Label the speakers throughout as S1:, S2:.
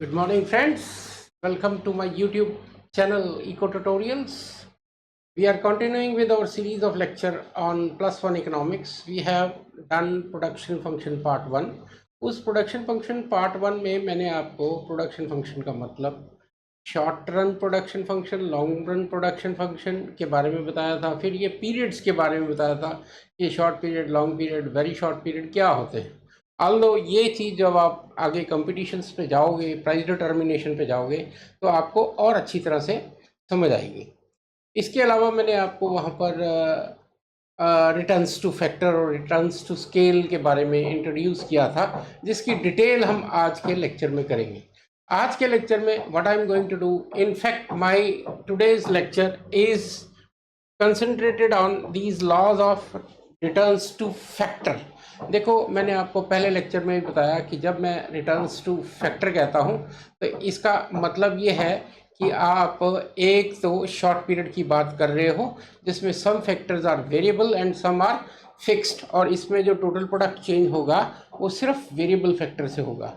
S1: Good morning, friends. Welcome to my YouTube channel Eco Tutorials. We are continuing with our series of lecture on plus one economics. We have done production function part 1. उस production function part 1 में मैंने आपको production function का मतलब, short run production function, long run production function के बारे में बताया था। फिर ये पीरियड्स के बारे में बताया था कि short period, long period, very short period क्या होते हैं। ऑल्दो ये चीज़ जब आप आगे कंपटीशंस पे जाओगे, प्राइस डिटर्मिनेशन पे जाओगे, तो आपको और अच्छी तरह से समझ आएगी। इसके अलावा मैंने आपको वहाँ पर रिटर्न्स टू फैक्टर और रिटर्न्स टू स्केल के बारे में इंट्रोड्यूस किया था, जिसकी डिटेल हम आज के लेक्चर में करेंगे। आज के लेक्चर में what I am going to do, in fact my today's lecture is concentrated on these laws of returns to factor. देखो, मैंने आपको पहले लेक्चर में भी बताया कि जब मैं रिटर्न्स टू फैक्टर कहता हूँ तो इसका मतलब ये है कि आप एक तो शॉर्ट पीरियड की बात कर रहे हो जिसमें some factors are variable and some are fixed, और इसमें जो टोटल प्रोडक्ट चेंज होगा वो सिर्फ वेरिएबल फैक्टर से होगा।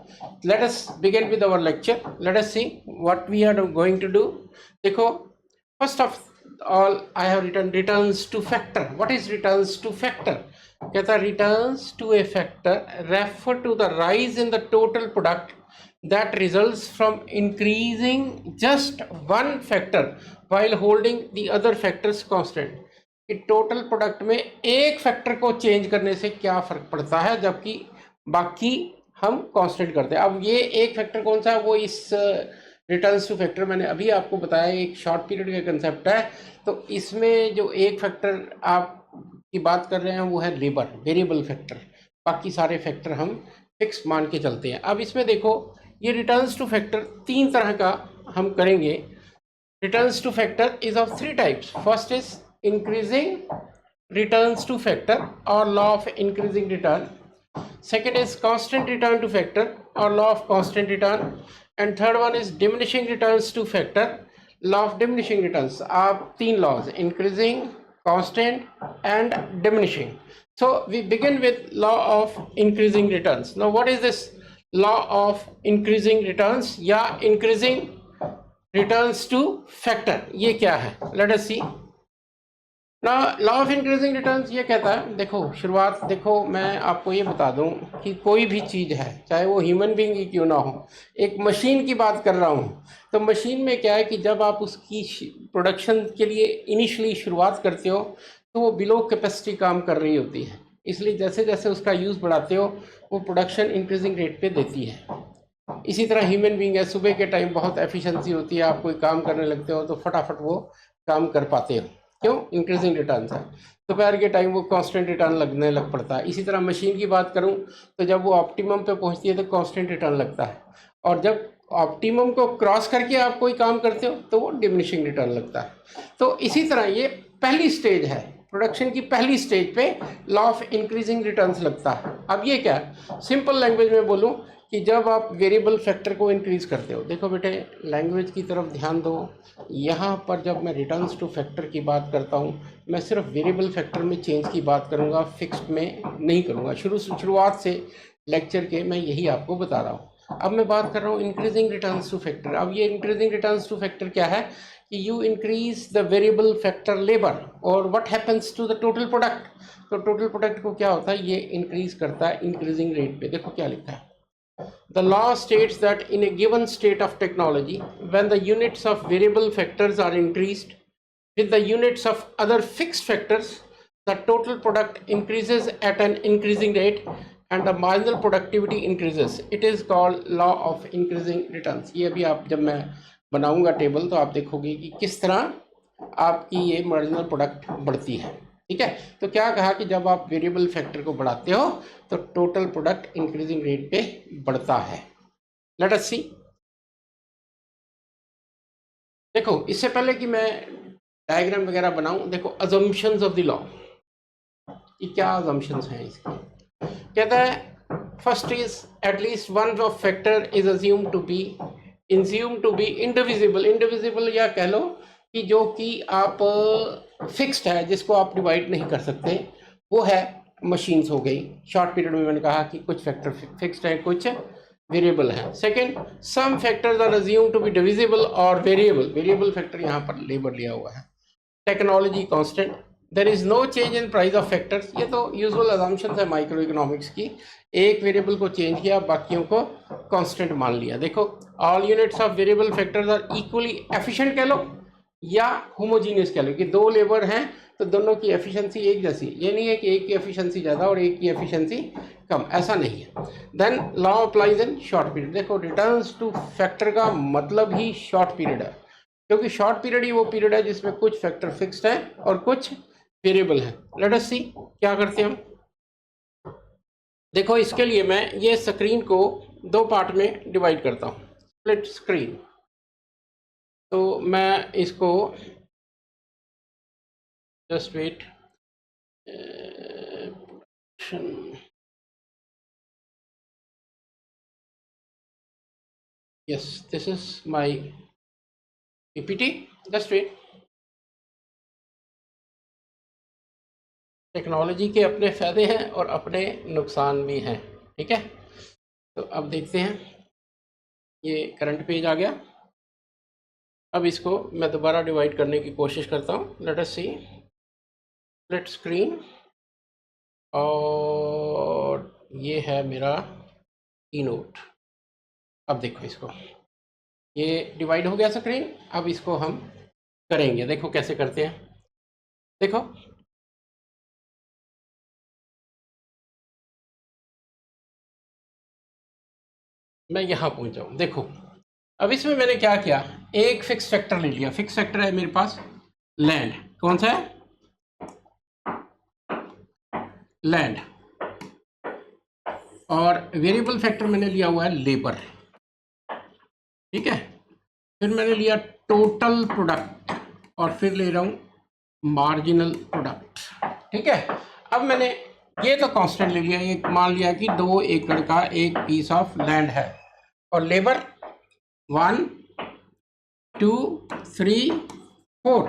S1: Let us begin with our lecture. Let us see what we are going to do. देखो, first of all I have written returns to factor. What is returns to factor? कहता है returns to a factor refer to the rise in the total product that results from increasing just one factor while holding the other factors constant। कि total product में एक factor को change करने से क्या फर्क पड़ता है जबकि बाकी हम कांस्टेंट करते हैं। अब ये एक फैक्टर कौन सा है, वो इस रिटर्न्स टू फैक्टर मैंने अभी आपको बताया, एक शॉर्ट पीरियड का कंसेप्ट है। तो इसमें जो एक फैक्टर आप की बात कर रहे हैं वो है लेबर, वेरिएबल फैक्टर। बाकी सारे फैक्टर हम फिक्स मान के चलते हैं। अब इसमें देखो, ये रिटर्न्स टू फैक्टर तीन तरह का हम करेंगे। Returns to factor is of three types. First is increasing returns to factor और law of increasing return. Second is constant return to factor or law of constant return, and third one is diminishing returns to factor, law of diminishing returns। आप तीन laws, increasing, constant and diminishing। So we begin with law of increasing returns। Now what is this law of increasing returns या increasing returns to factor? ये क्या है? Let us see। Law of increasing returns ये कहता है, देखो शुरुआत, देखो मैं आपको ये बता दूं कि कोई भी चीज़ है, चाहे वो ह्यूमन बीइंग ही क्यों ना हो, एक मशीन की बात कर रहा हूँ। तो मशीन में क्या है कि जब आप उसकी प्रोडक्शन के लिए इनिशियली शुरुआत करते हो तो वो बिलो कैपेसिटी काम कर रही होती है, इसलिए जैसे जैसे उसका यूज़ बढ़ाते हो वो प्रोडक्शन इंक्रीजिंग रेट पे देती है। इसी तरह ह्यूमन बीइंग है, सुबह के टाइम बहुत एफिशिएंसी होती है, आप कोई काम करने लगते हो तो फटाफट वो काम कर पाते हो, क्यों? इंक्रीजिंग रिटर्न है। दोपहर के टाइम वो कांस्टेंट रिटर्न लगने लग पड़ता है। इसी तरह मशीन की बात करूं तो जब वो ऑप्टिमम पे पहुंचती है तो कांस्टेंट रिटर्न लगता है, और जब ऑप्टिमम को क्रॉस करके आप कोई काम करते हो तो वो डिमिनिशिंग रिटर्न लगता है। तो इसी तरह ये पहली स्टेज है, प्रोडक्शन की पहली स्टेज पे लॉ ऑफ इंक्रीजिंग रिटर्न्स लगता है। अब ये क्या है, सिंपल लैंग्वेज में बोलूं कि जब आप वेरिएबल फैक्टर को इंक्रीज करते हो, देखो बेटे लैंग्वेज की तरफ ध्यान दो। यहाँ पर जब मैं रिटर्न्स टू फैक्टर की बात करता हूँ, मैं सिर्फ वेरिएबल फैक्टर में चेंज की बात करूँगा, फिक्स्ड में नहीं करूँगा। शुरुआत से लेक्चर के मैं यही आपको बता रहा हूँ। अब मैं बात कर रहा हूँ इंक्रीजिंग रिटर्न्स टू फैक्टर। अब ये इंक्रीजिंग रिटर्न्स टू फैक्टर क्या है कि you increase the variable factor labour और what happens to the total product. तो टोटल प्रोडक्ट को क्या होता है, ये इंक्रीज करता है इंक्रीजिंग रेट पे। देखो क्या लिखा है, the law states that in a given state of technology, when the units of variable factors are increased with the units of other fixed factors, the total product increases at an increasing rate and the marginal productivity increases। It is called law of increasing returns। ये भी आप जब मैं बनाऊंगा table तो आप देखोगे कि किस तरह आपकी ये मार्जिनल प्रोडक्ट बढ़ती है। ठीक है, तो क्या कहा कि जब आप वेरिएबल फैक्टर को बढ़ाते हो तो टोटल प्रोडक्ट इंक्रीजिंग रेट पे बढ़ता है। लेट अस सी। देखो इससे पहले कि मैं डायग्राम वगैरह बनाऊं, देखो अजम्पशंस ऑफ द लॉ, ये क्या अजम्पशंस हैं इसके। कहता है first is at least one of factor is assume to be indivisible. Indivisible या कह लो कि जो कि आप फिक्स्ड है, जिसको आप डिवाइड नहीं कर सकते, वो है मशीन्स हो गई। शॉर्ट पीरियड में मैंने कहा कि कुछ फैक्टर फिक्स्ड है, कुछ वेरिएबल है। Second, some factors are assume to be divisible और वेरिएबल, वेरिएबल फैक्टर यहाँ पर लेबर लिया हुआ है। Technology constant, there is no change in price of factors, ये तो यूजुअल अजम्पशन है माइक्रो इकोनॉमिक्स की, एक वेरिएबल को चेंज किया बाकियों को कांस्टेंट मान लिया। देखो, all units of variable factors are equally efficient कह लो या होमोजीनियस कह लो, कि दो लेबर हैं तो दोनों की एफिशिएंसी एक जैसी, ये नहीं है कि एक की एफिशिएंसी ज़्यादा और एक की एफिशिएंसी कम, ऐसा नहीं है। Then law applies in short period, देखो रिटर्न्स टू फैक्टर का मतलब ही शॉर्ट पीरियड है, क्योंकि शॉर्ट पीरियड ही वो पीरियड है जिसमें कुछ फैक्टर फिक्स्ड है और कुछ वेरिएबल है। लेट अस सी क्या करते हैं हम। देखो, इसके लिए मैं ये स्क्रीन को दो पार्ट में डिवाइड करता हूँ, स्प्लिट स्क्रीन। तो मैं इसको just wait, yes, this is my PPT, just wait। Technology के अपने फ़ायदे हैं और अपने नुकसान भी हैं, ठीक है। तो अब देखते हैं, ये करंट पेज आ गया। अब इसको मैं दोबारा डिवाइड करने की कोशिश करता हूँ। लेट अस सी, स्प्लिट स्क्रीन, और ये है मेरा कीनोट। अब देखो इसको, ये डिवाइड हो गया स्क्रीन। अब इसको हम करेंगे, देखो कैसे करते हैं। देखो, मैं यहाँ पहुँचा हूँ। देखो, अब इसमें मैंने क्या किया, एक फिक्स फैक्टर ले लिया। फिक्स फैक्टर है मेरे पास लैंड, कौन सा है, लैंड। और वेरिएबल फैक्टर मैंने लिया हुआ है लेबर, ठीक है। फिर मैंने लिया टोटल प्रोडक्ट और फिर ले रहा हूँ मार्जिनल प्रोडक्ट, ठीक है। अब मैंने ये तो कांस्टेंट ले लिया, ये मान लिया कि 2 एकड़ का एक पीस ऑफ लैंड है और लेबर 1 2 3 4।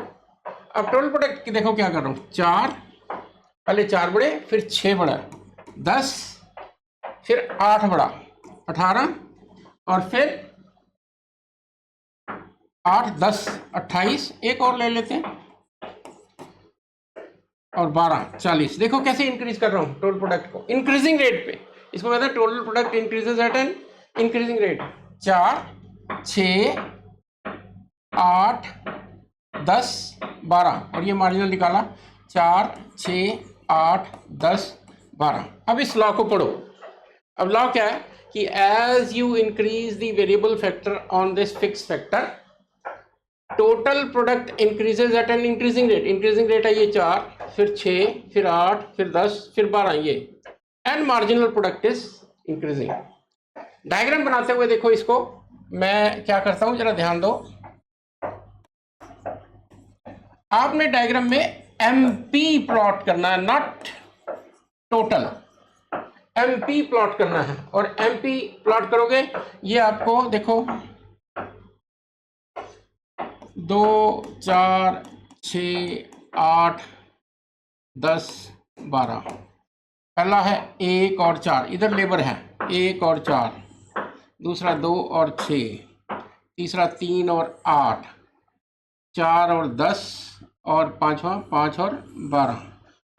S1: अब टोटल प्रोडक्ट की देखो क्या कर रहा हूँ, 4, पहले 4 बड़े, फिर 6 बड़ा, 10, फिर 8 बड़ा, 18, और फिर 8 10 28, एक और ले लेते हैं, और 12 40। देखो कैसे इंक्रीज कर रहा हूँ टोटल प्रोडक्ट को, इंक्रीजिंग रेट पे। इसको कहते हैं total product increases at an increasing rate. 4 6 8 10 12, और ये मार्जिनल निकाला, 4 6 8 10 12। अब इस लॉ को पढ़ो। अब लॉ क्या है कि as you increase the variable factor on this fix factor, total product increases at an increasing rate. Increasing rate है ये 4, फिर 6, फिर 8, फिर 10, फिर 12, ये, and marginal product is increasing. Diagram बनाते हुए देखो इसको मैं क्या करता हूं, जरा ध्यान दो। आपने डायग्राम में एमपी प्लॉट करना है, नॉट टोटल, एमपी प्लॉट करना है। और एमपी प्लॉट करोगे, ये आपको देखो 2 4 6 8 10 12, पहला है 1 और 4, इधर लेबर है 1 और 4, दूसरा 2 और 6, तीसरा 3 और 8, 4 और 10, और पांचवा 5 और 12।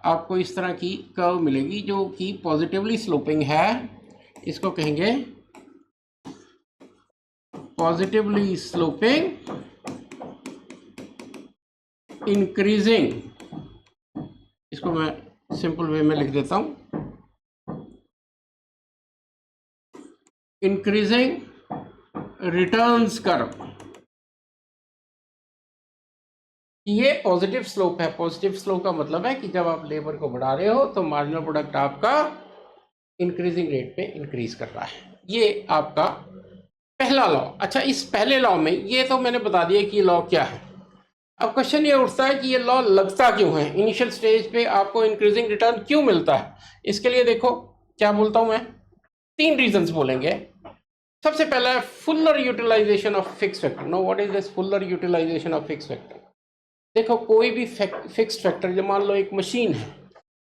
S1: आपको इस तरह की कर्व मिलेगी जो कि पॉजिटिवली स्लोपिंग है। इसको कहेंगे पॉजिटिवली स्लोपिंग इंक्रीजिंग। इसको मैं सिंपल वे में लिख देता हूं, इंक्रीजिंग रिटर्न्स कर्व। ये पॉजिटिव स्लोप है। पॉजिटिव स्लोप का मतलब है कि जब आप लेबर को बढ़ा रहे हो तो मार्जिनल प्रोडक्ट आपका इंक्रीजिंग रेट पे इंक्रीज कर रहा है। ये आपका पहला लॉ। अच्छा, इस पहले लॉ में ये तो मैंने बता दिया कि लॉ क्या है। अब क्वेश्चन ये उठता है कि ये लॉ लगता क्यों है, इनिशियल स्टेज पे आपको इंक्रीजिंग रिटर्न क्यों मिलता है। इसके लिए देखो क्या बोलता हूं मैं, 3 रीजंस बोलेंगे। सबसे पहला है fuller utilisation of fix factor. No, what is this fuller utilisation of fix factor. देखो, कोई भी फिक्स्ड फैक्टर, जो मान लो एक मशीन है,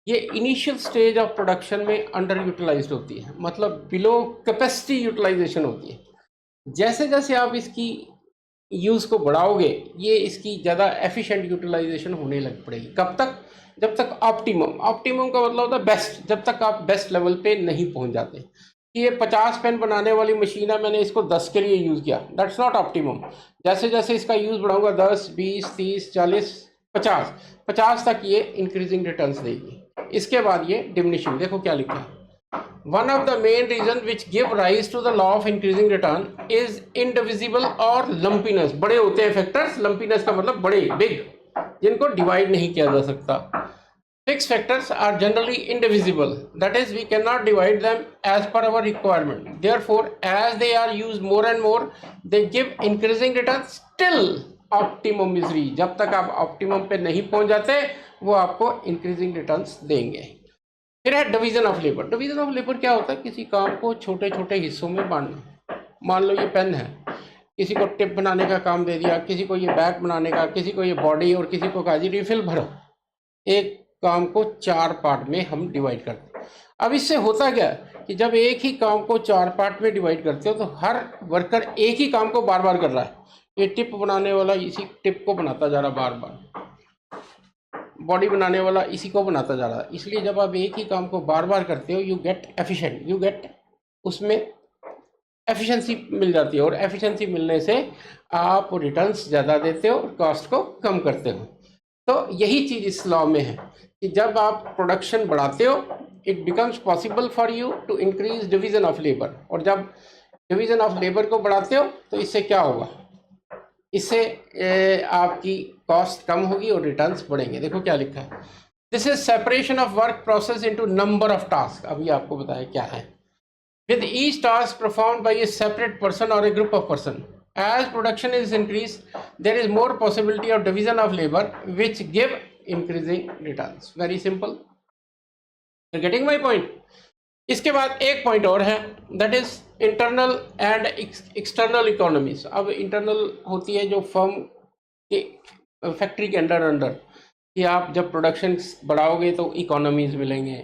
S1: ये इनिशियल स्टेज ऑफ प्रोडक्शन में अंडर यूटिलाइज्ड होती है, मतलब बिलो कैपेसिटी यूटिलाइजेशन होती है। जैसे जैसे आप इसकी यूज़ को बढ़ाओगे ये इसकी ज़्यादा एफिशिएंट यूटिलाइजेशन होने लग पड़ेगी। कब तक? जब तक ऑप्टिमम, ऑप्टिमम का मतलब होता है बेस्ट, जब तक आप बेस्ट लेवल पे नहीं पहुंच जाते। ये 50 पेन बनाने वाली मशीन है, मैंने इसको 10 के लिए यूज़ किया, दैट्स नॉट ऑप्टिमम। जैसे जैसे इसका यूज़ बढ़ाऊंगा 10, 20, 30, 40, 50 तक ये इंक्रीजिंग रिटर्न्स देगी। इसके बाद ये डिमिनिशिंग। देखो क्या लिखा है, one of the main reasons which give rise to the law of increasing return is indivisible और lumpiness। बड़े होते हैं फैक्टर्स, lumpiness का मतलब बड़े, बिग, जिनको डिवाइड नहीं किया जा सकता। Fixed factors are generally indivisible, that is we cannot divide them as per our requirement, therefore as they are used more and more they give increasing returns till optimum is reached। जब तक आप optimum पे नहीं पहुंच जाते वो आपको increasing returns देंगे। फिर है division of labour. Division of labour क्या होता है? किसी काम को छोटे छोटे हिस्सों में बांटना। मान लो ये पेन है, किसी को टिप बनाने का काम दे दिया, किसी को ये बैक बनाने का, किसी को ये बॉडी, और किसी को कहा जी रिफिल भरो। एक काम को 4 पार्ट में हम डिवाइड करते हैं। अब इससे होता क्या कि जब एक ही काम को 4 पार्ट में डिवाइड करते हो तो हर वर्कर एक ही काम को बार बार कर रहा है। ये टिप बनाने वाला इसी टिप को बनाता जा रहा बार बार, बॉडी बनाने वाला इसी को बनाता जा रहा है। इसलिए जब आप एक ही काम को बार बार करते हो you get efficient, you get उसमें एफिशिएंसी मिल जाती है, और एफिशिएंसी मिलने से आप रिटर्न्स ज़्यादा देते हो, कॉस्ट को कम करते हो। तो यही चीज़ इस लॉ में है कि जब आप प्रोडक्शन बढ़ाते हो it becomes possible for you to increase division of labour, और जब डिवीजन ऑफ लेबर को बढ़ाते हो तो इससे क्या होगा? इससे आपकी कॉस्ट कम होगी और रिटर्न्स बढ़ेंगे। देखो क्या लिखा है, this is separation of work process into number of task. अभी आपको बताया क्या है। With each task performed by a separate person और a group of person, as production is increased there is more possibility of division of labor which give increasing returns। very simple, you're getting my point। इसके बाद एक point और है, that is internal and external economies. अब internal होती है जो firm के फैक्ट्री के अंडर कि आप जब प्रोडक्शन बढ़ाओगे तो इकोनॉमीज मिलेंगे।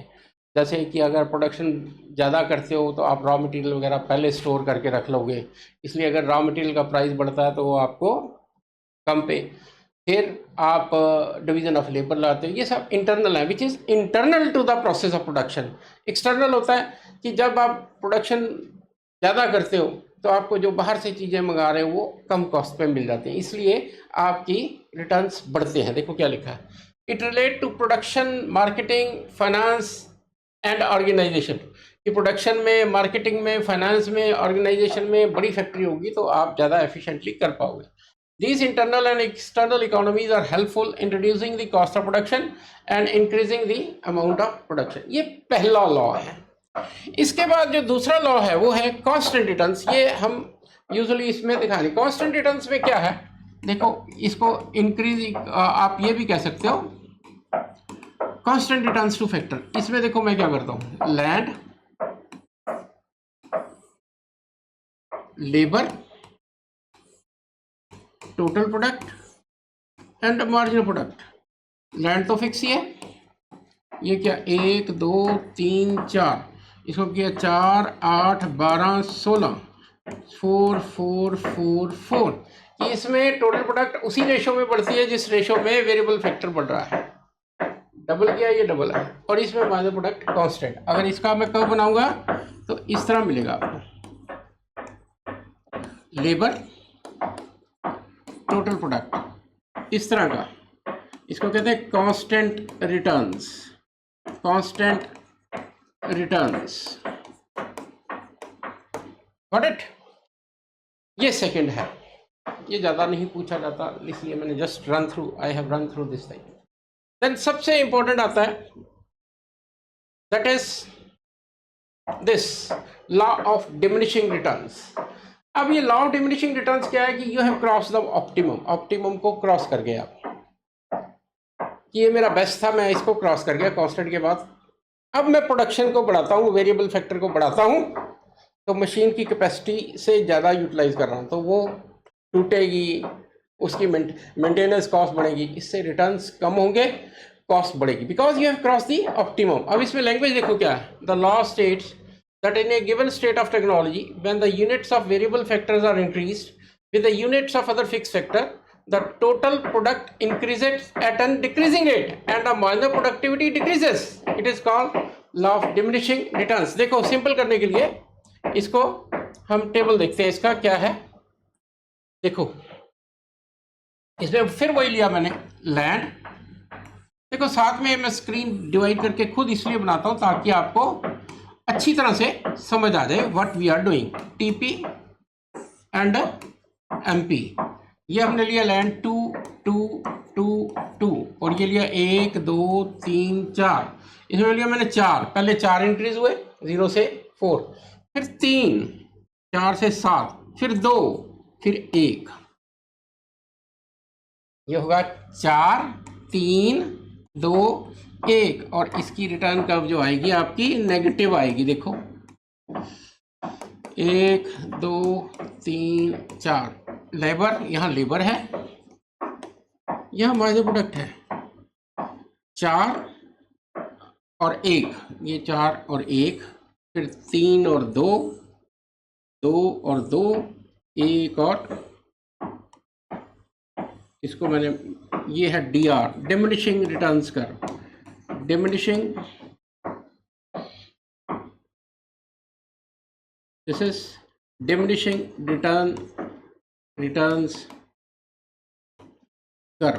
S1: जैसे कि अगर प्रोडक्शन ज़्यादा करते हो तो आप रॉ मटेरियल वगैरह पहले स्टोर करके रख लोगे, इसलिए अगर रॉ मटेरियल का प्राइस बढ़ता है तो वो आपको कम पे। फिर आप डिवीजन ऑफ लेबर लाते हो। ये सब इंटरनल है, which is internal to the process of production. External होता है कि जब आप प्रोडक्शन ज़्यादा करते हो तो आपको जो बाहर से चीज़ें मंगा रहे हो वो कम कॉस्ट पे मिल जाती हैं, इसलिए आपकी रिटर्न्स बढ़ते हैं। देखो क्या लिखा है, it relate to production, marketing, finance and organisation. कि प्रोडक्शन में, मार्केटिंग में, फाइनेंस में, ऑर्गेनाइजेशन में बड़ी फैक्ट्री होगी तो आप ज़्यादा एफिशिएंटली कर पाओगे। These internal and external economies are helpful in reducing the cost of production and increasing the amount of production। ये पहला लॉ है। इसके बाद जो दूसरा लॉ है वो है कॉस्ट एंड रिटर्न्स। ये हम यूजुअली इसमें दिखाएंगे। कॉस्ट एंड रिटर्न्स में क्या है, देखो इसको इंक्रीज, आप ये भी कह सकते हो cost and returns to factor. इसमें देखो मैं क्या करता हूँ, land, labour, total product and marginal product. Land तो फिक्स ही है, ये क्या 1 2 3 4, इसको किया 4 8 12 16, 4 4 4 4। इसमें टोटल प्रोडक्ट उसी रेशो में बढ़ती है जिस रेशो में वेरिएबल फैक्टर बढ़ रहा है। डबल किया, ये डबल है, और इसमें मार्जिनल प्रोडक्ट कांस्टेंट। अगर इसका मैं कर्व बनाऊंगा तो इस तरह मिलेगा आपको, लेबर, टोटल प्रोडक्ट, इस तरह का। इसको कहते हैं constant returns, constant returns. Got it? ये सेकंड है, ये ज़्यादा नहीं पूछा जाता इसलिए मैंने just run through, I have run through this thing. Then सबसे इंपॉर्टेंट आता है, that is this law of diminishing returns. अब ये लॉ ऑफ डिमिनिशिंग रिटर्न्स क्या है कि you have cross the optimum, optimum को क्रॉस कर गए आप, कि ये मेरा बेस्ट था, मैं इसको क्रॉस कर गया कांस्टेंट के बाद। अब मैं प्रोडक्शन को बढ़ाता हूँ, वेरिएबल फैक्टर को बढ़ाता हूँ, तो मशीन की कैपेसिटी से ज़्यादा यूटिलाइज कर रहा हूँ, तो वो टूटेगी, उसकी मेंटेनेंस कॉस्ट बढ़ेगी, इससे रिटर्न्स कम होंगे, कॉस्ट बढ़ेगी because you have cross the optimum. अब इसमें लैंग्वेज देखो क्या है, the law states that in a given state of technology, when the units of variable factors are increased with the units of other fixed factor, the total product increases at a decreasing rate and the marginal productivity decreases. It is called law of diminishing returns. देखो simple करने के लिए इसको हम table देखते हैं, इसका क्या है। देखो इसमें फिर वही लिया मैंने लैंड। देखो साथ में मैं स्क्रीन डिवाइड करके खुद इसलिए बनाता हूं ताकि आपको अच्छी तरह से समझ आ जाए what we are doing. TP and MP, ये हमने लिया लैंड 2 2 2 2 और ये लिया 1 2 3 4। इसमें लिया मैंने 4, पहले 4 इंक्रीज हुए 0 से 4, फिर 3 4 से 7, फिर 2, फिर 1। ये होगा 4 3 2 1 और इसकी रिटर्न कर्व जो आएगी आपकी नेगेटिव आएगी। देखो 1 2 3 4, लेबर, यहाँ लेबर है, यह मार्जिनल प्रोडक्ट है 4 और 1, ये 4 और 1, फिर 3 और 2, 2 और 2, 1 और इसको मैंने, ये है डी आर, डिमिनिशिंग रिटर्न्स कर, diminishing, this is diminishing returns कर,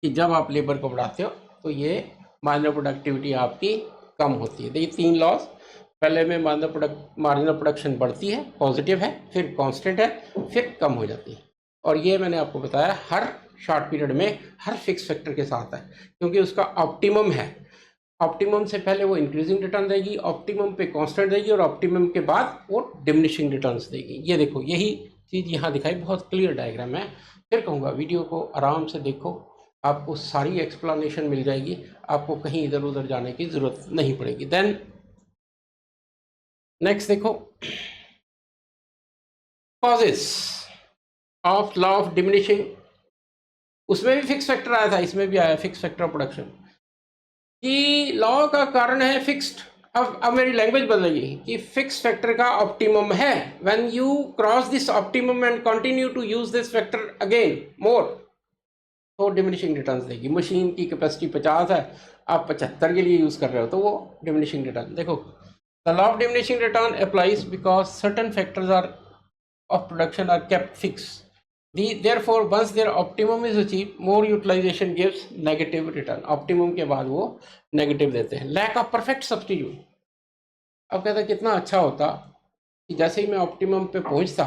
S1: कि जब आप लेबर को बढ़ाते हो तो ये मार्जिनल प्रोडक्टिविटी आपकी कम होती है। देखिए 3 लॉस, पहले में मार्जिनल प्रोडक्शन बढ़ती है, पॉजिटिव है, फिर कांस्टेंट है, फिर कम हो जाती है। और ये मैंने आपको बताया हर शॉर्ट पीरियड में हर फिक्स फैक्टर के साथ है, क्योंकि उसका ऑप्टिमम है। ऑप्टिमम से पहले वो इंक्रीजिंग रिटर्न देगी, ऑप्टिमम पे कांस्टेंट देगी और ऑप्टिमम के बाद वो डिमिनिशिंग रिटर्न्स देगी। ये देखो यही चीज़ यहाँ दिखाई, बहुत क्लियर डायग्राम है। फिर कहूँगा वीडियो को आराम से देखो, आपको सारी एक्सप्लेनेशन मिल जाएगी, आपको कहीं इधर उधर जाने की ज़रूरत नहीं पड़ेगी। देन नेक्स्ट देखो, causes of law of diminishing, उसमें भी फिक्स फैक्टर आया था, इसमें भी आया फिक्स फैक्टर ऑफ प्रोडक्शन, कि लॉ का कारण है फिक्स्ड। अब मेरी लैंग्वेज बदलेगी कि फिक्स फैक्टर का ऑप्टिमम है, when you cross this optimum and continue to use this factor again more, तो डिमिनिशिंग रिटर्न्स देगी। मशीन की कैपेसिटी 50 है, आप 75 के लिए यूज कर रहे हो, तो वो डिमिनिशिंग रिटर्न। देखो the law of diminishing return applies because certain factors are of production are kept fixed. Therefore, once their optimum is achieved, more utilization gives negative return. Optimum के बाद वो negative देते हैं। Lack of perfect substitute. अब कहता कितना अच्छा होता कि जैसे ही मैं optimum पे पहुंचता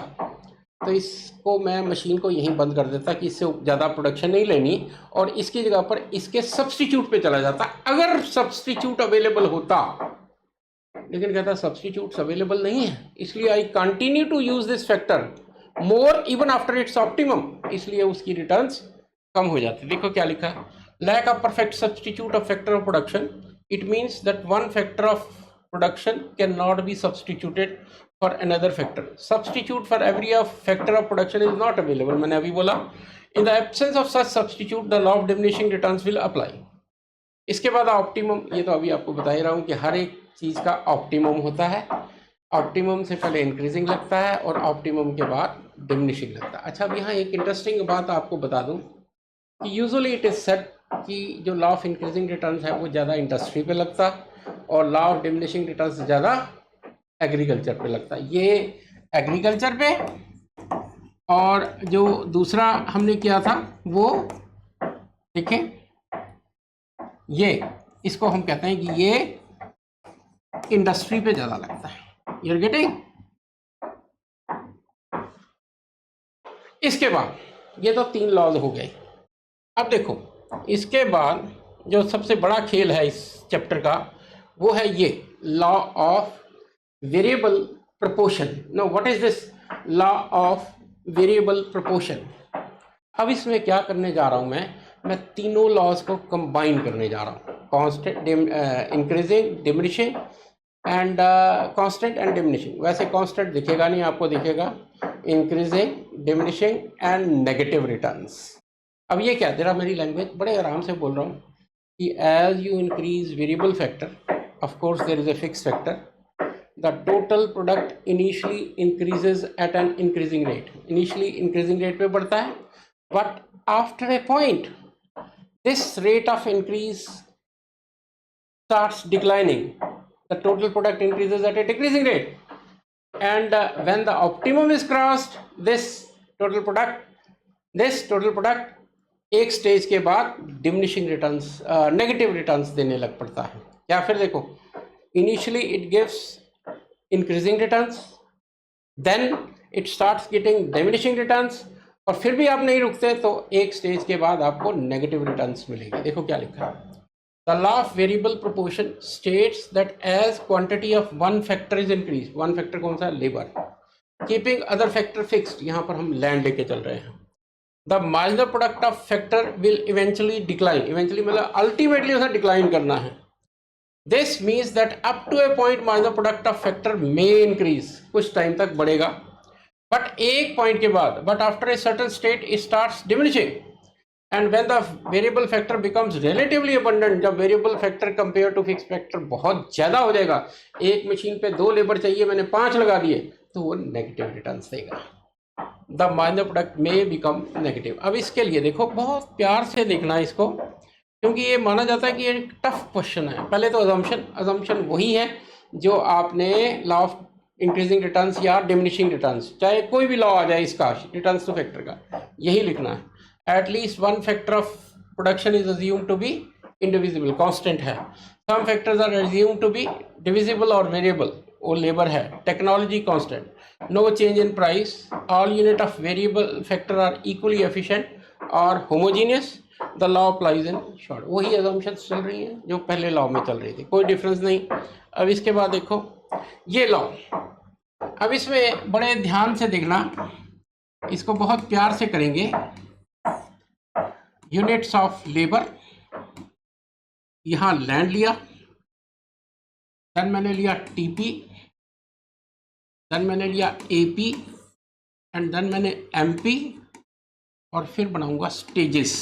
S1: तो इसको मैं मशीन को यहीं बंद कर देता कि इससे ज़्यादा प्रोडक्शन नहीं लेनी और इसकी जगह पर इसके सब्सटीट्यूट पे चला जाता, अगर सब्सटीट्यूट अवेलेबल होता। लेकिन कहता सब्सटीट्यूट्स अवेलेबल नहीं है, इसलिए I continue to use this factor more even after its optimum, इसलिए उसकी रिटर्न्स कम हो जाती है। देखो क्या लिखा है, lack of perfect substitute of factor of production, it means that one factor of production can not be substituted for another factor. Substitute for every factor of production is not available, मैंने अभी बोला। In the absence of such substitute the law of diminishing returns will apply. इसके बाद optimum, ये तो अभी आपको बता ही रहा हूँ कि हर एक चीज़ का ऑप्टिमम होता है। ऑप्टिमम से पहले इंक्रीजिंग लगता है और ऑप्टिमम के बाद डिमिनिशिंग लगता है। अच्छा, अब यहाँ एक इंटरेस्टिंग बात आपको बता दूँ कि यूजुअली इट इज़ सेड कि जो लॉ ऑफ इंक्रीजिंग रिटर्न्स है वो ज़्यादा इंडस्ट्री पे लगता है और लॉ ऑफ डिमिनिशिंग रिटर्न्स ज़्यादा एग्रीकल्चर पे लगता है। ये एग्रीकल्चर पे, और जो दूसरा हमने किया था वो देखें, ये इसको हम कहते हैं कि ये इंडस्ट्री पे ज़्यादा लगता है। You're getting? इसके बाद ये तो 3 लॉज हो गए। अब देखो इसके बाद जो सबसे बड़ा खेल है इस चैप्टर का वो है ये law of variable proportion. No, what is this law of variable proportion? अब इसमें क्या करने जा रहा हूं मैं तीनों लॉज को कंबाइन करने जा रहा हूं, constant, increasing, diminishing and constant and diminishing. वैसे कांस्टेंट दिखेगा नहीं, आपको दिखेगा increasing, diminishing and negative returns. अब ये क्या, जरा मेरी लैंग्वेज बड़े आराम से बोल रहा हूँ, कि as you increase variable factor, of course there is a fixed factor, the total product initially increases at an increasing rate. Initially increasing rate पे बढ़ता है, but after a point this rate of increase starts declining. The total product increases at a decreasing rate, and when the optimum is crossed, this total product एक stage के बाद diminishing returns, negative returns देने लग पड़ता है। या फिर देखो, initially it gives increasing returns, then it starts getting diminishing returns, और फिर भी आप नहीं रुकते तो एक स्टेज के बाद आपको नेगेटिव रिटर्न्स मिलेगी। देखो क्या लिखा है, the law of variable proportion states that as quantity of one factor is increase, one factor कौन सा है, labour, keeping other factor fixed, यहाँ पर हम लैंड लेके चल रहे हैं, the marginal product of factor will eventually decline, eventually मतलब अल्टीमेटली उसे डिक्लाइन करना है। This means that up to a point marginal product of factor may increase, कुछ टाइम तक बढ़ेगा, बट एक पॉइंट के बाद, but after a certain state it starts diminishing, and when the variable factor becomes relatively abundant, जब variable factor compare to fix factor बहुत ज्यादा हो जाएगा, एक मशीन पे 2 लेबर चाहिए, मैंने 5 लगा दिए, तो वो नेगेटिव रिटर्न्स देगा, द मार्जिनल प्रोडक्ट में बिकम नेगेटिव। अब इसके लिए देखो, बहुत प्यार से देखना है इसको, क्योंकि ये माना जाता है कि ये एक टफ क्वेश्चन है। पहले तो अजम्पशन वही है जो आपने लॉ ऑफ इंक्रीजिंग रिटर्न्स या डिमिनिशिंग रिटर्न्स, चाहे कोई भी लॉ आ जाए इसका, रिटर्न्स टू फैक्टर का, यही लिखना है। At least one factor of production is assumed to be indivisible, constant है। Some factors are assumed to be divisible और वेरिएबल, वो लेबर है। Technology constant, no change in price, all unit of variable factor are equally efficient or homogeneous, the law applies in short। वही assumptions चल रही हैं जो पहले law में चल रही थी, कोई डिफरेंस नहीं। अब इसके बाद देखो ये लॉ, अब इसमें बड़े ध्यान से देखना, इसको बहुत प्यार से करेंगे। यूनिट्स ऑफ लेबर, यहाँ लैंड लिया, देन मैंने लिया टीपी, देन मैंने लिया एपी, एंड देन मैंने एमपी, और फिर बनाऊंगा stages,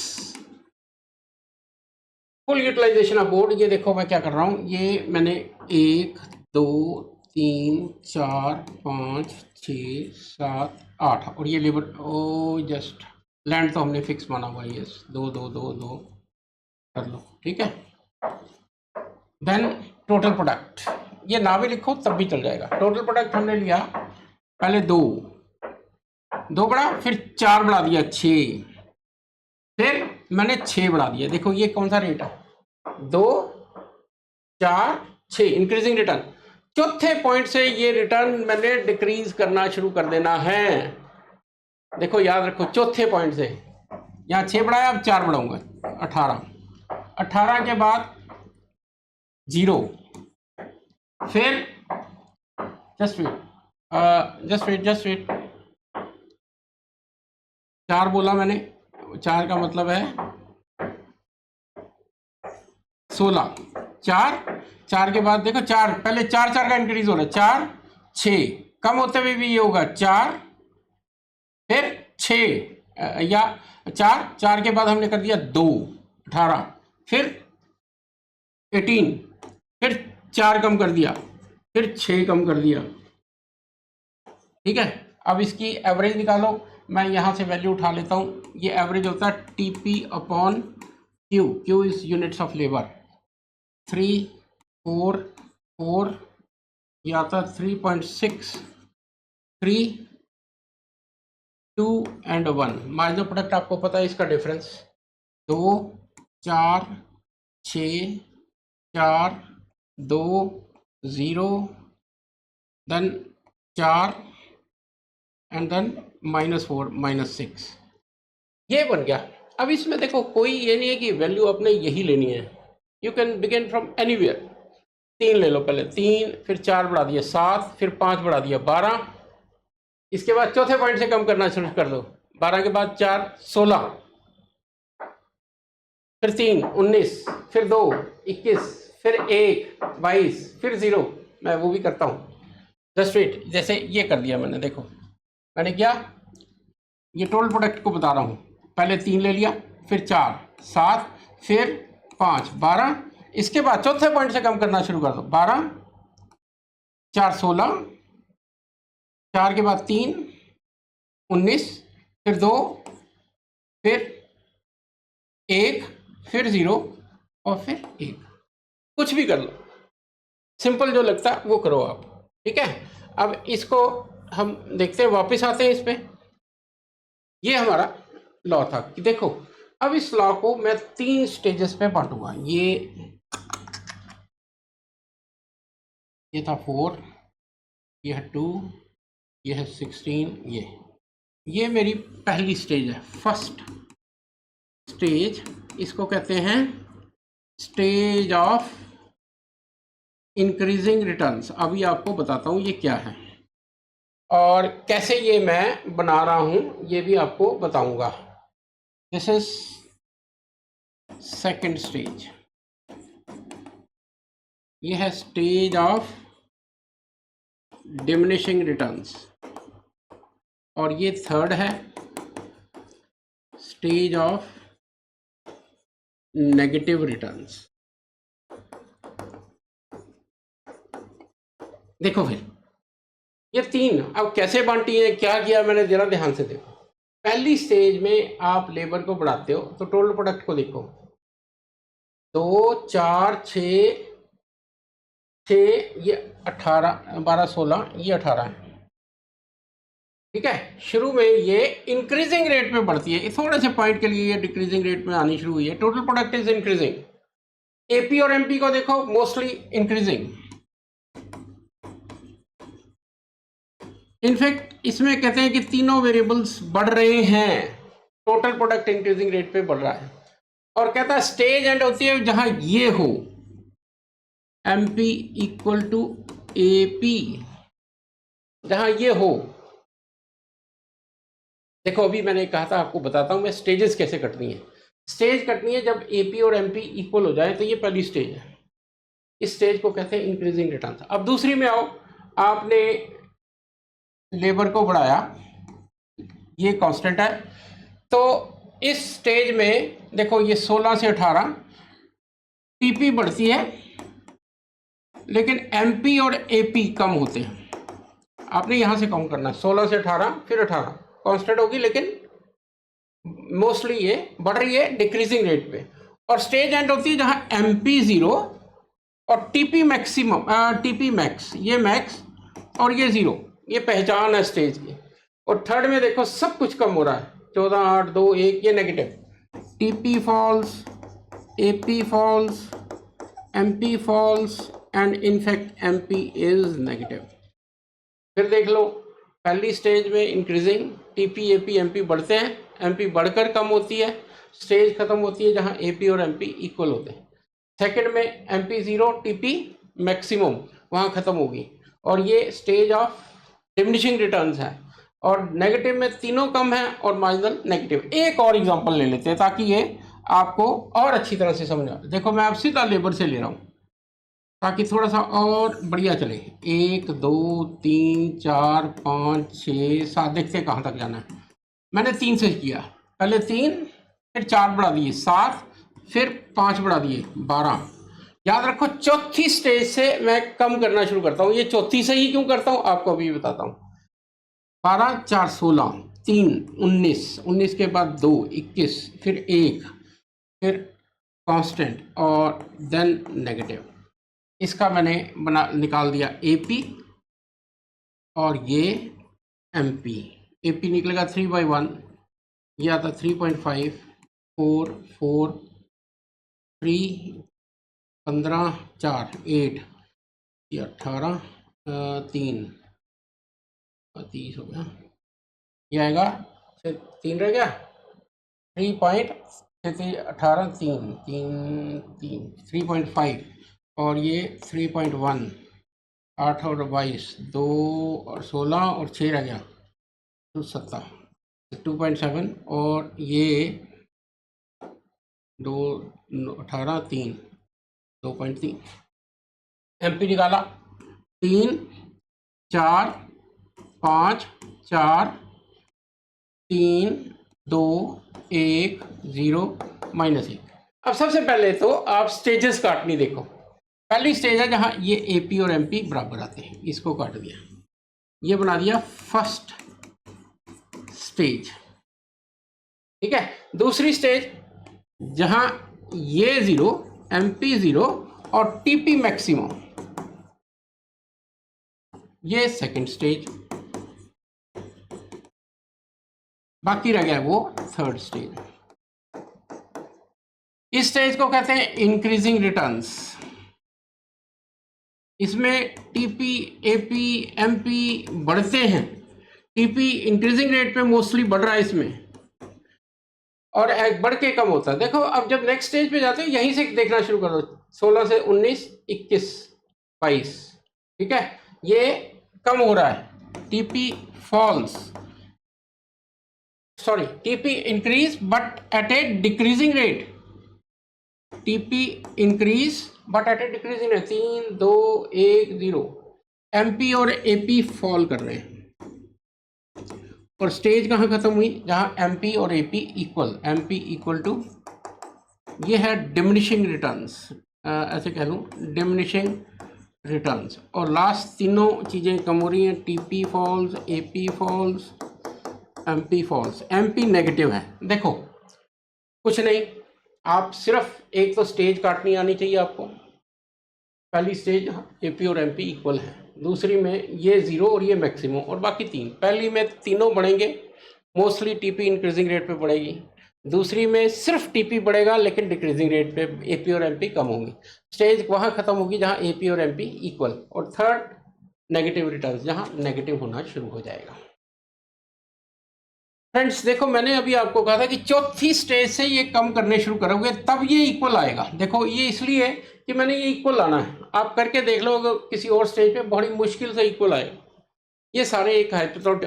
S1: full utilisation of board. ये देखो मैं क्या कर रहा हूँ, ये मैंने 1 2 3 4 5 6 7 8, और ये लेबर, ओ जस्ट लैंड तो हमने फिक्स माना हुआ है, यस 2 2 2 2 कर लो, ठीक है। देन टोटल प्रोडक्ट, ये ना भी लिखो तब भी चल जाएगा। टोटल प्रोडक्ट हमने लिया, पहले 2 बढ़ा, फिर 4 बढ़ा दिया, 6, फिर मैंने 6 बढ़ा दिया। देखो ये कौन सा रेट है, 2 4 6, इंक्रीजिंग रिटर्न। चौथे पॉइंट से ये रिटर्न मैंने डिक्रीज करना शुरू कर देना है। देखो याद रखो, चौथे पॉइंट से, यहाँ 6 बढ़ाया, अब 4 बढ़ाऊंगा, 18 के बाद 0, फिर जस्ट वेट 4 बोला मैंने, 4 का मतलब है 16, 4 के बाद देखो 4, पहले 4 का इंक्रीज हो रहा है, 4 6, कम होते हुए भी ये होगा 4, फिर 6 या 4 के बाद हमने कर दिया 2, 18, फिर 18, फिर 4 कम कर दिया, फिर 6 कम कर दिया, ठीक है। अब इसकी एवरेज निकालो, मैं यहाँ से वैल्यू उठा लेता हूँ। ये एवरेज होता है TP upon Q, Q is units of labour. 3 4 4, ये आता है 3.6, 3 2 एंड 1। मार्जिनल प्रोडक्ट आपको पता है इसका डिफरेंस, 2 4 6 4 2 0, देन 4 एंड देन -4 -6, ये बन गया। अब इसमें देखो कोई ये नहीं है कि वैल्यू अपने यही लेनी है, you can begin from anywhere. 3 ले लो, पहले 3, फिर 4 बढ़ा दिया 7, फिर 5 बढ़ा दिया 12, इसके बाद चौथे पॉइंट से कम करना शुरू कर दो, 12 के बाद 4 16, फिर 3 19, फिर 2 21, फिर 1 22, फिर 0। मैं वो भी करता हूँ, जस्ट वेट, जैसे ये कर दिया मैंने। देखो मैंने क्या, ये टोटल प्रोडक्ट को बता रहा हूँ, पहले 3 ले लिया, फिर 4 7, फिर 5 12, इसके बाद चौथे पॉइंट से कम करना शुरू कर दो। 12 4 16, 4 के बाद 3 19, फिर 2, फिर 1, फिर 0 और फिर 1। कुछ भी कर लो, सिंपल जो लगता है वो करो आप, ठीक है। अब इसको हम देखते हैं, वापस आते हैं इस पे। ये हमारा लॉ था कि देखो, अब इस लॉ को मैं 3 स्टेजेस पे बांटूंगा। ये था 4, ये है 2, ये है 16, ये मेरी पहली स्टेज है, फर्स्ट स्टेज। इसको कहते हैं स्टेज ऑफ इंक्रीजिंग रिटर्न्स। अभी आपको बताता हूँ ये क्या है और कैसे ये मैं बना रहा हूँ, ये भी आपको बताऊंगा। दिस इज सेकंड स्टेज, ये है स्टेज ऑफ डिमिनिशिंग रिटर्न्स, और ये थर्ड है स्टेज ऑफ नेगेटिव रिटर्न्स। देखो फिर ये 3 अब कैसे बांटी है, क्या किया मैंने, जरा ध्यान से देखो। पहली स्टेज में आप लेबर को बढ़ाते हो तो टोटल प्रोडक्ट को देखो, 2 4 6 6, ये 18 12 16, ये 18 है, ठीक है। शुरू में ये इंक्रीजिंग रेट में बढ़ती है, थोड़े से पॉइंट के लिए ये डिक्रीजिंग रेट में आनी शुरू हुई है। Total product is increasing. AP और एमपी को देखो, मोस्टली इंक्रीजिंग। इनफैक्ट इसमें कहते हैं कि तीनों वेरिएबल्स बढ़ रहे हैं, टोटल प्रोडक्ट इंक्रीजिंग रेट पे बढ़ रहा है। और कहता है स्टेज एंड होती है जहां ये हो, एमपी इक्वल टू एपी, जहां ये हो। देखो अभी मैंने कहा था, आपको बताता हूं मैं स्टेजेस कैसे कटनी है। स्टेज कटनी है जब एपी और एमपी इक्वल हो जाए, तो ये पहली स्टेज है। इस स्टेज को कहते हैं इंक्रीजिंग रिटर्न। अब दूसरी में आओ, आपने लेबर को बढ़ाया, ये कांस्टेंट है, तो इस स्टेज में देखो ये 16 से 18 टीपी बढ़ती है, लेकिन एमपी और एपी कम होते हैं। आपने यहां से काउंट करना है, 16 से 18 फिर 18 कांस्टेंट होगी, लेकिन मोस्टली ये बढ़ रही है डिक्रीजिंग रेट पे। और स्टेज एंड होती है जहां एमपी 0 और टीपी मैक्सिमम, टीपी मैक्स, ये मैक्स और ये 0, ये पहचान है स्टेज की। और थर्ड में देखो सब कुछ कम हो रहा है, 14 8 2 1, ये negative. TP falls, AP falls, MP falls, and in fact MP is negative. फिर देख लो, पहली स्टेज में इंक्रीजिंग, टीपी एपी एमपी बढ़ते हैं, एमपी बढ़कर कम होती है, स्टेज खत्म होती है जहां एपी और एमपी इक्वल होते हैं। सेकंड में एमपी 0 टीपी मैक्सिमम, वहां खत्म होगी, और ये स्टेज ऑफ डिमिनिशिंग रिटर्न्स है। और नेगेटिव में तीनों कम है और मार्जिनल नेगेटिव। एक और एग्जांपल ले लेते हैं ताकि ये आपको और अच्छी तरह से समझ आए। देखो मैं अब सीधा लेबर से ले रहा हूँ ताकि थोड़ा सा और बढ़िया चले। 1 2 3 4 5 6 7, देखते हैं कहाँ तक जाना है। मैंने 3 से किया, पहले 3, फिर 4 बढ़ा दिए 7, फिर 5 बढ़ा दिए 12। याद रखो चौथी स्टेज से मैं कम करना शुरू करता हूँ। ये चौथी से ही क्यों करता हूँ आपको अभी बताता हूँ। 12 4 16, 3 19, 19 के बाद 2 21, फिर 1, फिर कांस्टेंट और देन नेगेटिव। इसका मैंने निकाल दिया एपी और ये एमपी। एपी निकलेगा 3/1, ये आता 3.5, 4 4 3 15 4 8, ये 18 3 30 हो गया, ये आएगा 3 रह गया 3.18 3 3 3 3.5, और ये 3.1, 8 और 22, 2 और 16 और 6 रह गया तो 17, 2.7, और ये 2 18 3 2.3। एमपी निकाला 3 4 5 4 3 2 1 0 -1। अब सबसे पहले तो आप स्टेजेस काटनी देखो। पहली स्टेज है जहां ये एपी और एमपी बराबर आते हैं, इसको काट दिया, ये बना दिया फर्स्ट स्टेज। ठीक है, दूसरी स्टेज जहां ये 0, एमपी 0 और टीपी मैक्सिमम, ये सेकंड स्टेज। बाकी रह गया वो थर्ड स्टेज। इस स्टेज को कहते हैं इंक्रीजिंग रिटर्न्स। इसमें टीपी, एपी, एमपी बढ़ते हैं। टीपी इंक्रीजिंग रेट पे मोस्टली बढ़ रहा है इसमें, और बढ़ के कम होता है। देखो अब जब नेक्स्ट स्टेज पे जाते हो यहीं से देखना शुरू करो, 16 से 19, 21, 22। ठीक है, ये कम हो रहा है। TP falls, sorry, TP increase but at a decreasing rate. TP increase but at a decreasing rate. 3, 2, 1, 0। MP और एपी फॉल कर रहे हैं। और स्टेज कहाँ खत्म हुई? जहाँ एमपी और AP equal, MP equal to, ये है डिमिनिशिंग रिटर्न्स, ऐसे कह लूँ डिमिनिशिंग रिटर्न्स। और लास्ट तीनों चीज़ें कम हो रही हैं, TP falls, AP falls, MP falls. MP negative है। देखो कुछ नहीं, आप सिर्फ एक तो स्टेज काटनी आनी चाहिए आपको। पहली स्टेज एपी और एमपी इक्वल है, दूसरी में ये 0 और ये मैक्सिमम, और बाकी 3। पहली में तीनों बढ़ेंगे, मोस्टली टीपी इंक्रीजिंग रेट पे बढ़ेगी। दूसरी में सिर्फ टीपी बढ़ेगा लेकिन डिक्रीजिंग रेट पे एपी और एमपी कम होंगी। स्टेज वहाँ खत्म होगी जहाँ एपी और एमपी इक्वल। और थर्ड नेगेटिव रिटर्न्स, जहाँ नेगेटिव होना शुरू हो जाएगा। फ्रेंड्स देखो, मैंने अभी आपको कहा था कि चौथी स्टेज से ये कम करने शुरू करोगे तब ये इक्वल आएगा। देखो ये इसलिए कि मैंने ये इक्वल लाना है, आप करके देख लो, अगर किसी और स्टेज पे बड़ी मुश्किल से इक्वल आए। ये सारे एक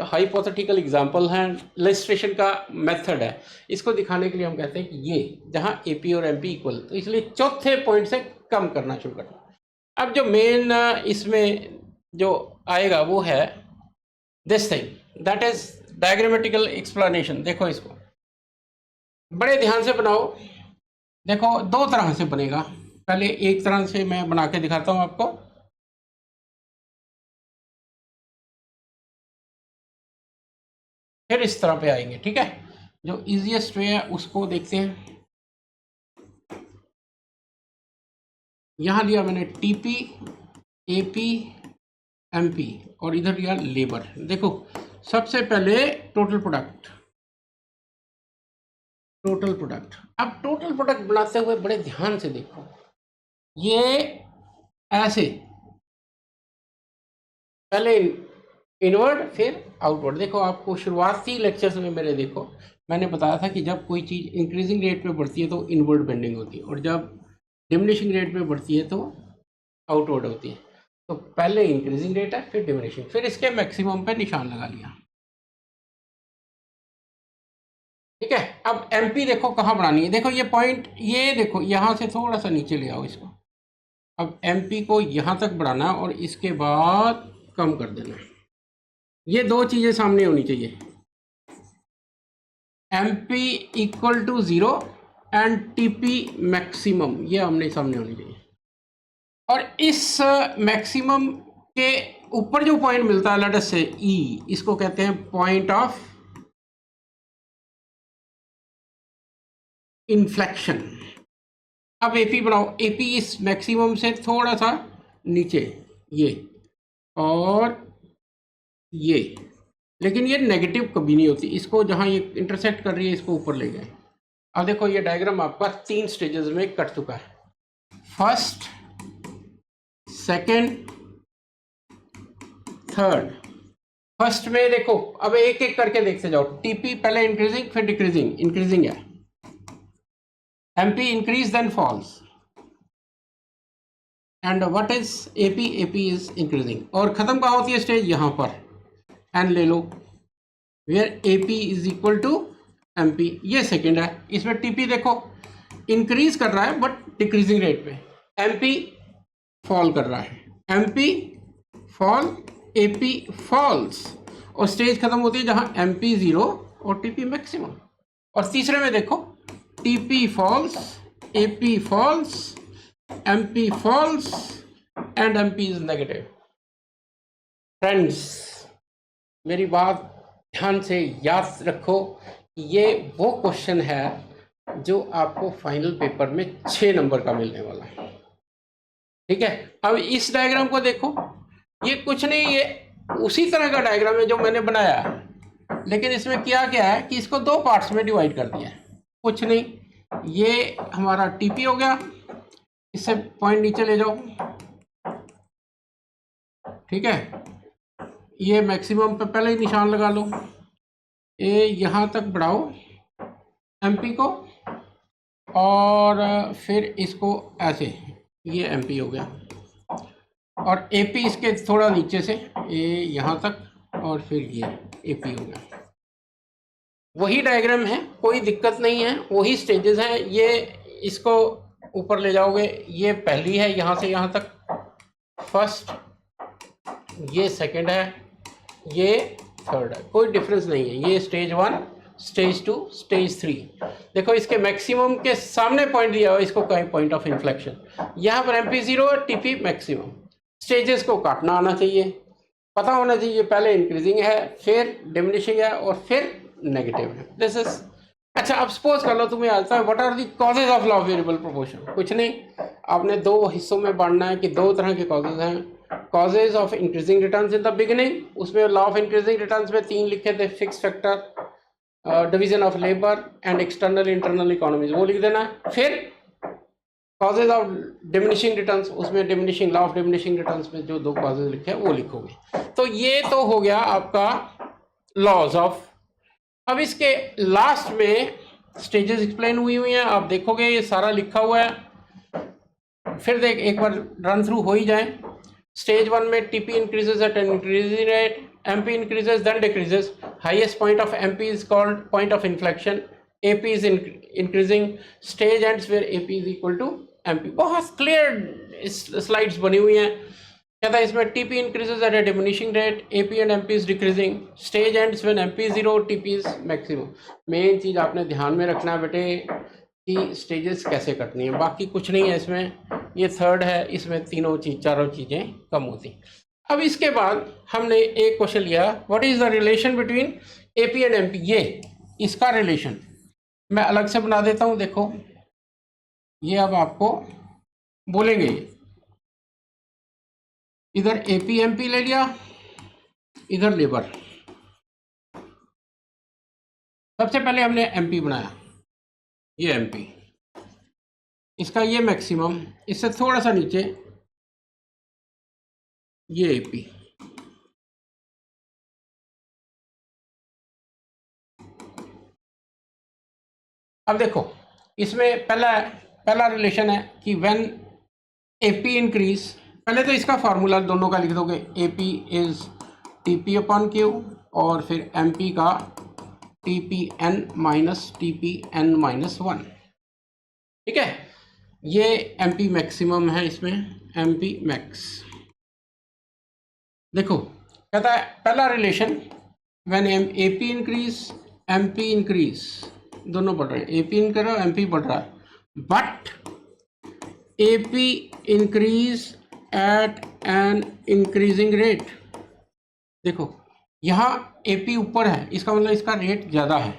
S1: हाइपोथेटिकल एग्जांपल हैं, इलस्ट्रेशन का मेथड है। इसको दिखाने के लिए हम कहते हैं कि ये जहां एपी और एमपी इक्वल, तो इसलिए चौथे पॉइंट से कम करना शुरू करना। अब जो मेन इसमें जो आएगा वो है this thing, that is diagrammatical explanation. देखो इसको बड़े ध्यान से बनाओ। देखो दो तरह से बनेगा। पहले एक तरह से मैं बना के दिखाता हूं आपको। फिर इस तरह पे आएंगे। ठीक है, जो इजीएस्ट वे है उसको देखते हैं। यहां दिया मैंने टीपी, एपी, एमपी, और इधर दिया लेबर। देखो सबसे पहले टोटल प्रोडक्ट, टोटल प्रोडक्ट। अब टोटल प्रोडक्ट बनाते हुए बड़े ध्यान से देखो, ये ऐसे पहले इनवर्ड फिर आउटवर्ड। देखो आपको शुरुआती लेक्चर्स में मेरे देखो मैंने बताया था कि जब कोई चीज़ इंक्रीजिंग रेट पे बढ़ती है तो इनवर्ड बेंडिंग होती है, और जब डिमिनिशिंग रेट पे बढ़ती है तो आउटवर्ड होती है। तो पहले इंक्रीजिंग रेट है, फिर डिमिनिशिंग, फिर इसके मैक्सिमम पे निशान लगा लिया। ठीक है, अब एमपी देखो कहाँ बढ़ानी है। देखो ये पॉइंट, ये देखो यहाँ से थोड़ा सा नीचे ले आओ इसको। अब एमपी को यहाँ तक बढ़ाना और इसके बाद कम कर देना। ये दो चीज़ें सामने होनी चाहिए, MP equal to 0 and TP maximum, ये आमने सामने होनी चाहिए। और इस मैक्सिमम के ऊपर जो पॉइंट मिलता है लेट अस से ई, इसको कहते हैं पॉइंट ऑफ इन्फ्लेक्शन। अब एपी बनाओ, एपी इस मैक्सिमम से थोड़ा सा नीचे, ये और ये, लेकिन ये नेगेटिव कभी नहीं होती। इसको जहाँ ये इंटरसेक्ट कर रही है इसको ऊपर ले गए। अब देखो ये डायग्राम आपका 3 स्टेजेस में कट चुका है, फर्स्ट, सेकेंड, थर्ड। फर्स्ट में देखो, अब एक एक करके देखते जाओ। टीपी पहले इंक्रीजिंग फिर डिक्रीजिंग, इंक्रीजिंग है। MP increase then falls, and what is AP? AP is increasing. और खत्म कहाँ होती है स्टेज? यहाँ पर, एंड ले लो where AP is equal to MP, ये सेकेंड है। इसमें टीपी देखो इंक्रीज कर रहा है बट डिक्रीजिंग रेट पे, एमपी फॉल कर रहा है, एमपी फॉल, एपी फॉल्स, और स्टेज खत्म होती है जहां एमपी 0 और टीपी मैक्सिमम। और तीसरे में देखो TP falls, AP false, MP false and MP is negative. Friends, मेरी बात ध्यान से याद रखो, ये वो क्वेश्चन है जो आपको फाइनल पेपर में 6 नंबर का मिलने वाला है। ठीक है, अब इस डायग्राम को देखो, ये कुछ नहीं, ये उसी तरह का डायग्राम है जो मैंने बनाया है, लेकिन इसमें किया क्या है कि इसको 2 पार्ट्स में डिवाइड कर दिया है। कुछ नहीं, ये हमारा टीपी हो गया, इससे पॉइंट नीचे ले जाओ। ठीक है, ये मैक्सिमम पे पहले ही निशान लगा लो, ये यहाँ तक बढ़ाओ एमपी को, और फिर इसको ऐसे, ये एमपी हो गया, और एपी इसके थोड़ा नीचे से ये यहाँ तक, और फिर ये एपी हो गया। वही डायग्राम है, कोई दिक्कत नहीं है, वही स्टेजेस हैं। ये इसको ऊपर ले जाओगे, ये पहली है यहाँ से यहाँ तक, फर्स्ट, ये सेकंड है, ये थर्ड है, कोई डिफरेंस नहीं है। ये स्टेज 1, स्टेज 2, स्टेज 3। देखो इसके मैक्सिमम के सामने पॉइंट दिया हुआ, इसको कहीं पॉइंट ऑफ इन्फ्लेक्शन, यहाँ पर एमपी 0 और टीपी मैक्सिमम। स्टेजेस को काटना आना चाहिए, पता होना चाहिए, पहले इंक्रीजिंग है, फिर डिमिनिशिंग है, और फिर नेगेटिव है। दिस इज अच्छा। अब सपोज कर लो तुम्हें आता है what are the causes of law of variable proportion. कुछ नहीं, आपने 2 हिस्सों में बांटना है कि 2 तरह के कॉजेज हैं। Causes of increasing returns in the beginning, उसमें लॉ ऑफ इंक्रीजिंग रिटर्न्स में 3 लिखे थे, fix factor, division of labour and external internal economies, वो लिख देना। फिर कॉजेज ऑफ डिमिनिशिंग रिटर्न्स, उसमें diminishing, law of diminishing returns में जो 2 कॉजेज लिखे हैं वो लिखोगे। तो ये तो हो गया आपका लॉज ऑफ। अब इसके लास्ट में स्टेजेस एक्सप्लेन हुई हैं, आप देखोगे ये सारा लिखा हुआ है। फिर देख, एक बार रन थ्रू हो ही जाए। स्टेज 1 में TP increases at an increasing rate, MP increases then decreases, highest point of MP is called point of inflection, AP is increasing, stage ends where AP is equal to MP. बहुत clear slides बनी हुई हैं। कहता है इसमें TP increases at a diminishing rate, AP and MP is decreasing, stage ends when MP 0, TP is maximum. Main चीज आपने ध्यान में रखना है बेटे कि स्टेजेस कैसे कटनी है, बाकी कुछ नहीं है इसमें। ये थर्ड है, इसमें चारों चीजें कम होती। अब इसके बाद हमने एक क्वेश्चन लिया, what is the relation between AP and MP. ये इसका रिलेशन मैं अलग से बना देता हूं। देखो ये अब आपको बोलेंगे, इधर एपी एमपी ले लिया, इधर लेबर। सबसे पहले हमने एमपी बनाया, ये एमपी, इसका ये मैक्सिमम, इससे थोड़ा सा नीचे ये एपी। अब देखो इसमें पहला रिलेशन है कि व्हेन एपी इंक्रीज, पहले तो इसका फार्मूला दोनों का लिख दोगे, AP is TP upon Q, और फिर एमपी का TP N minus TP N minus 1। ठीक है, ये एमपी मैक्सिमम है, इसमें एमपी मैक्स। देखो कहता है पहला relation, when AP increase MP increase, दोनों बढ़ रहे हैं, एपी इंक्रीज रहा है, एमपी बढ़ रहा है, but AP increase at an increasing rate. देखो यहाँ एपी ऊपर है, इसका मतलब इसका रेट ज़्यादा है।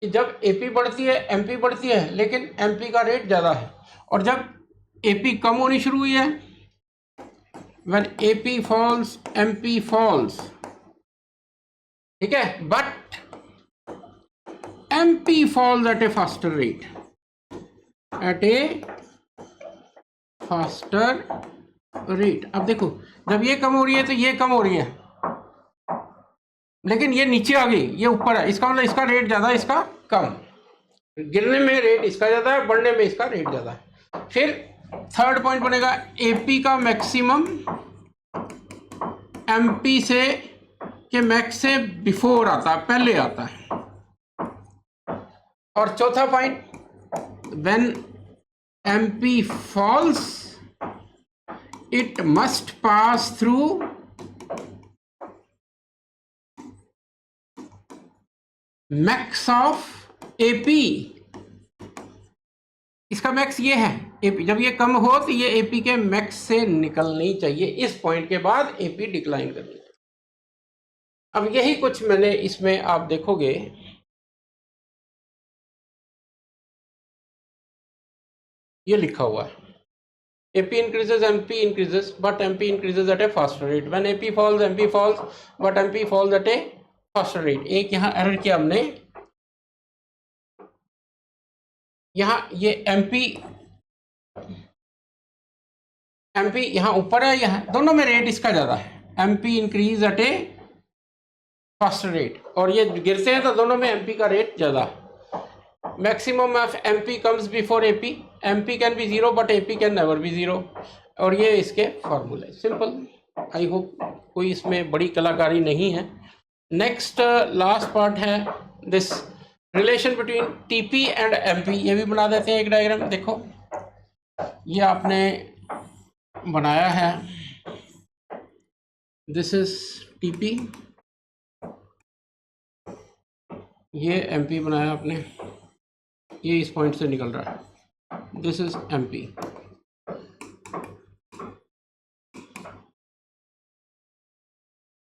S1: कि जब एपी बढ़ती है एमपी बढ़ती है, लेकिन एमपी का रेट ज़्यादा है। और जब एपी कम होनी शुरू हुई है, when AP falls MP falls, ठीक है, but MP falls at a faster rate, at a faster rate. अब देखो जब ये कम हो रही है तो ये कम हो रही है, लेकिन ये नीचे आ गई, ये ऊपर है, इसका मतलब इसका रेट ज़्यादा, इसका कम। गिरने में रेट इसका ज़्यादा है, बढ़ने में इसका रेट ज़्यादा है। फिर थर्ड पॉइंट बनेगा, एपी का मैक्सिमम एमपी से के मैक्स से बिफोर आता है, पहले आता है। और चौथा point, when MP falls it must pass through max of AP इसका मैक्स ये है एपी, जब ये कम हो तो ये एपी के मैक्स से निकलनी चाहिए, इस पॉइंट के बाद एपी डिक्लाइन करनी चाहिए। अब यही कुछ मैंने इसमें आप देखोगे, ये लिखा हुआ है AP increases, MP increases, but MP increases at a faster rate. When AP falls, MP falls, but MP falls at a faster rate. एक यहाँ एरर किया हमने, यहाँ ये MP यहाँ ऊपर है, यहाँ दोनों में रेट इसका ज़्यादा है। MP increase at a faster rate, और ये गिरते हैं तो दोनों में MP का रेट ज़्यादा। Maximum of MP comes before AP, MP can be zero but AP can never be zero, और ये इसके फॉर्मूले सिंपल। आई होप कोई इसमें बड़ी कलाकारी नहीं है। नेक्स्ट लास्ट पार्ट है this relation between TP and MP, ये भी बना देते हैं एक डायग्राम। देखो ये आपने बनाया है, दिस इज TP, ये MP बनाया आपने, ये इस पॉइंट से निकल रहा है, दिस इज MP।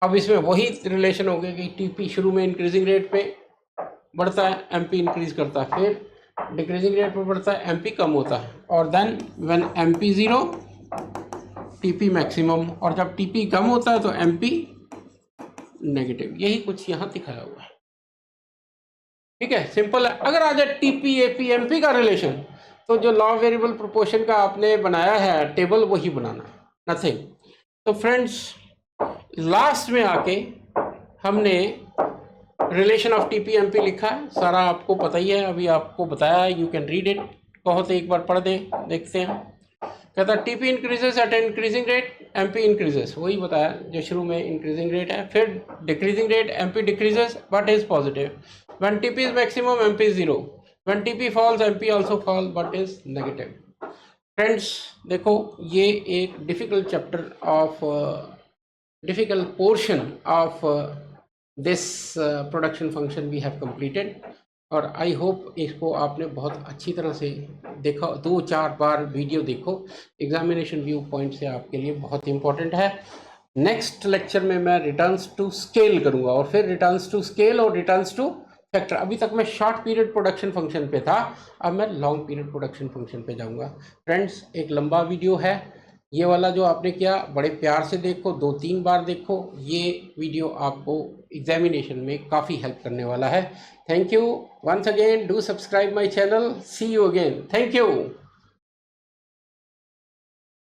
S1: अब इसमें वही रिलेशन हो गया कि TP शुरू में इंक्रीजिंग रेट पे बढ़ता है, MP इंक्रीज करता है, फिर डिक्रीजिंग रेट पे बढ़ता है, MP कम होता है, और then when MP zero TP maximum, और जब TP कम होता है तो MP नेगेटिव। यही कुछ यहाँ दिखाया हुआ है, ठीक है, सिंपल है। अगर आ जाए TP AP MP का रिलेशन, तो जो लॉ वेरिएबल प्रोपोर्शन का आपने बनाया है टेबल, वही बनाना, नथिंग। तो फ्रेंड्स लास्ट में आके हमने रिलेशन ऑफ TP MP लिखा है, सारा आपको पता ही है, अभी आपको बताया है, यू कैन रीड इट। कहो तो एक बार पढ़ दें, देखते हैं। कहता है TP increases at increasing rate, MP increases, वही बताया जो शुरू में इंक्रीजिंग रेट है, फिर decreasing rate MP decreases but is positive, when TP is maximum MP is zero, when TP falls MP also fall but is negative. Friends देखो ये एक difficult chapter of difficult portion of this production function we have completed, और I hope इसको आपने बहुत अच्छी तरह से देखा, 2-4 बार वीडियो देखो, एग्जामिनेशन व्यू पॉइंट से आपके लिए बहुत इंपॉर्टेंट है। नेक्स्ट लेक्चर में मैं रिटर्न्स टू स्केल करूंगा, और फिर रिटर्न्स टू स्केल और रिटर्न्स टू फैक्टर। अभी तक मैं शॉर्ट पीरियड प्रोडक्शन फंक्शन पे था, अब मैं लॉन्ग पीरियड प्रोडक्शन फंक्शन पे जाऊंगा। फ्रेंड्स एक लंबा वीडियो है, ये वाला जो आपने किया बड़े प्यार से देखो, 2-3 बार देखो, ये वीडियो आपको एग्जामिनेशन में काफ़ी हेल्प करने वाला है। Thank you once again, do subscribe my channel, see you again, thank you.